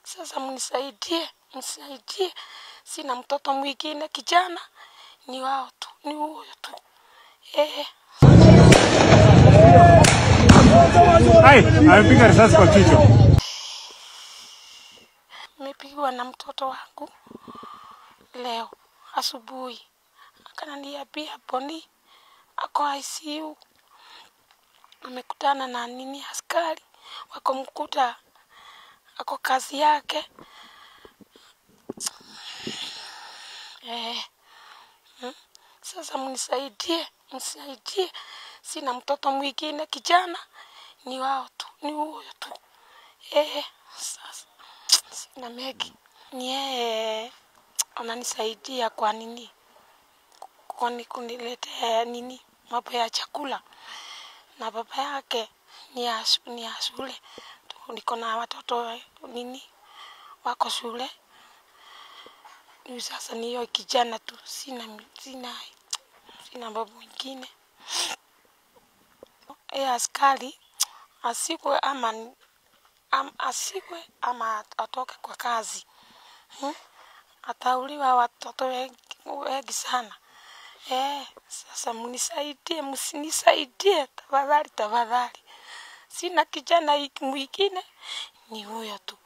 Sasa mnisaidie. Sina mtoto mwingine kijana, ni wao tu, ni huyo tu. Amepiga risasi kwa kichwa. Nimepigwa na mtoto wangu leo asubuhi. Akaniambia Boni ako ICU. Amekutana na askari wakamkuta ako kazi yake. Sasa mnisaidie. Sina mtoto mwingine kijana, ni wao tu, ni huyo tu. Sasa sina mengi. Ni yeye ananisaidia kwa nini? Kwani kuniletea nini? Mambo ya chakula. Na baba yake ni ya shule. Niko na watoto wako shule. Sasa ni hiyo kijana tu, sina mambo mengine. Askari asikwe ama atoke kwa kazi. Atauliwa watoto wengi sana. Sasa mnisaidie tafadhali. Sina kijana mwingine, ni huyo tu.